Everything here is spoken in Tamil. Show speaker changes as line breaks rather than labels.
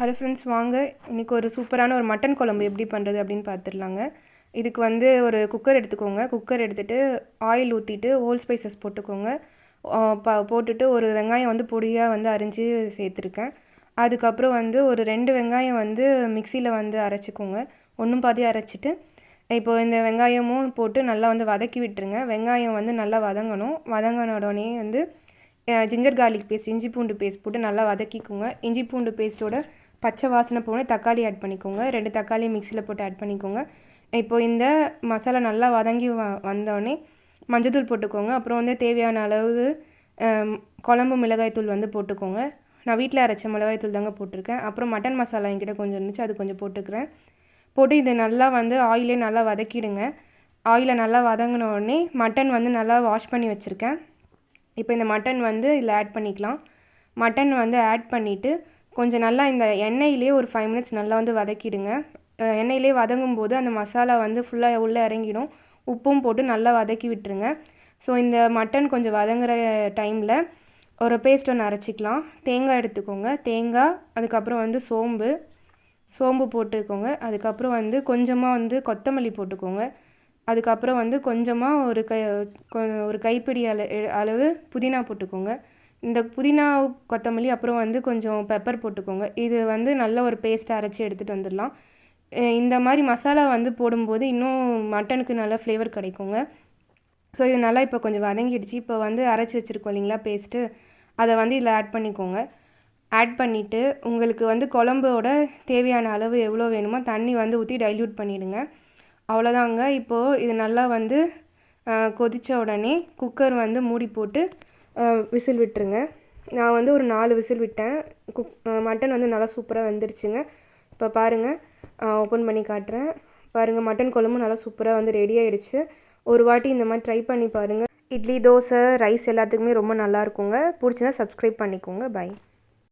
ஹலோ ஃப்ரெண்ட்ஸ், வாங்க இன்றைக்கி ஒரு சூப்பரான ஒரு மட்டன் குழம்பு எப்படி பண்ணுறது அப்படின்னு பார்த்துடலாங்க. இதுக்கு வந்து ஒரு குக்கர் எடுத்துக்கோங்க. குக்கர் எடுத்துகிட்டு ஆயில் ஊற்றிட்டு ஹோல் ஸ்பைசஸ் போட்டுக்கோங்க. போட்டுட்டு ஒரு வெங்காயம் வந்து பொடியாக வந்து அரிஞ்சு சேர்த்துருக்கேன். அதுக்கப்புறம் வந்து ஒரு 2 வெங்காயம் வந்து மிக்சியில் வந்து அரைச்சிக்கோங்க. ஒன்றும் பாதி அரைச்சிட்டு இப்போ இந்த வெங்காயமும் போட்டு நல்லா வந்து வதக்கி விட்டுருங்க. வெங்காயம் வந்து நல்லா வதங்கணும். வதங்கின உடனே வந்து ஜிஞ்சர் கார்லிக் பேஸ்ட், இஞ்சி பூண்டு பேஸ்ட் போட்டு நல்லா வதக்கிக்கோங்க. இஞ்சி பூண்டு பேஸ்ட்டோட பச்சை வாசனை போன தக்காளி ஆட் பண்ணிக்கோங்க. 2 தக்காளி மிக்சியில் போட்டு ஆட் பண்ணிக்கோங்க. இப்போது இந்த மசாலா நல்லா வதங்கி வந்தோடனே மஞ்சத்தூள் போட்டுக்கோங்க. அப்புறம் வந்து தேவையான அளவு குழம்பு மிளகாய்த்தூள் வந்து போட்டுக்கோங்க. நான் வீட்டில் அரைச்ச மிளகாய்த்தூள் தாங்க போட்டிருக்கேன். அப்புறம் மட்டன் மசாலா என்கிட்ட கொஞ்சம் இருந்துச்சு, அது கொஞ்சம் போட்டுக்கிறேன். போட்டு இதை நல்லா வந்து ஆயிலே நல்லா வதக்கிடுங்க. ஆயிலை நல்லா வதங்கின உடனே மட்டன் வந்து நல்லா வாஷ் பண்ணி வச்சுருக்கேன். இப்போ இந்த மட்டன் வந்து இதில் ஆட் பண்ணிக்கலாம். மட்டன் வந்து ஆட் பண்ணிவிட்டு கொஞ்சம் நல்லா இந்த எண்ணெயிலே ஒரு 5 மினிட்ஸ் நல்லா வந்து வதக்கிடுங்க. எண்ணெயிலே வதங்கும் போது அந்த மசாலா வந்து ஃபுல்லாக உள்ளே இறங்கிடும். உப்பும் போட்டு நல்லா வதக்கி விட்டுருங்க. ஸோ இந்த மட்டன் கொஞ்சம் வதங்குற டைமில் ஒரு பேஸ்ட் ஒன்று அரைச்சிக்கலாம். தேங்காய் எடுத்துக்கோங்க. தேங்காய், அதுக்கப்புறம் வந்து சோம்பு போட்டுக்கோங்க. அதுக்கப்புறம் வந்து கொஞ்சமாக வந்து கொத்தமல்லி போட்டுக்கோங்க. அதுக்கப்புறம் வந்து கொஞ்சமாக ஒரு கைப்பிடி அளவு புதினா போட்டுக்கோங்க. இந்த புதினா, கொத்தமல்லி, அப்புறம் வந்து கொஞ்சம் பெப்பர் போட்டுக்கோங்க. இது வந்து நல்ல ஒரு பேஸ்ட்டாக அரைச்சி எடுத்துகிட்டு வந்துடலாம். இந்த மாதிரி மசாலா வந்து போடும்போது இன்னும் மட்டனுக்கு நல்ல ஃப்ளேவர் கிடைக்குங்க. ஸோ இது நல்லா இப்போ கொஞ்சம் வதங்கிடுச்சு. இப்போ வந்து அரைச்சி வச்சுருக்கோம் இல்லைங்களா பேஸ்ட்டு, அதை வந்து இதில் ஆட் பண்ணிக்கோங்க. ஆட் பண்ணிவிட்டு உங்களுக்கு வந்து குழம்போட தேவையான அளவு எவ்வளோ வேணுமோ தண்ணி வந்து ஊற்றி டைல்யூட் பண்ணிவிடுங்க. அவ்வளோதாங்க. இப்போது இது நல்லா வந்து கொதித்த உடனே குக்கர் வந்து மூடி போட்டு விசில் விட்டுருங்க. நான் வந்து ஒரு 4 விசில் விட்டேன். மட்டன் வந்து நல்லா சூப்பராக வெந்துருச்சுங்க. இப்போ பாருங்கள், ஓப்பன் பண்ணி காட்டுறேன். பாருங்கள், மட்டன் குழம்பு நல்லா சூப்பராக வந்து ரெடி ஆகிடுச்சு. ஒரு வாட்டி இந்த மாதிரி ட்ரை பண்ணி பாருங்கள். இட்லி, தோசை, ரைஸ் எல்லாத்துக்குமே ரொம்ப நல்லாயிருக்குங்க. பிடிச்சிருந்தா சப்ஸ்கிரைப் பண்ணிக்கோங்க. பை.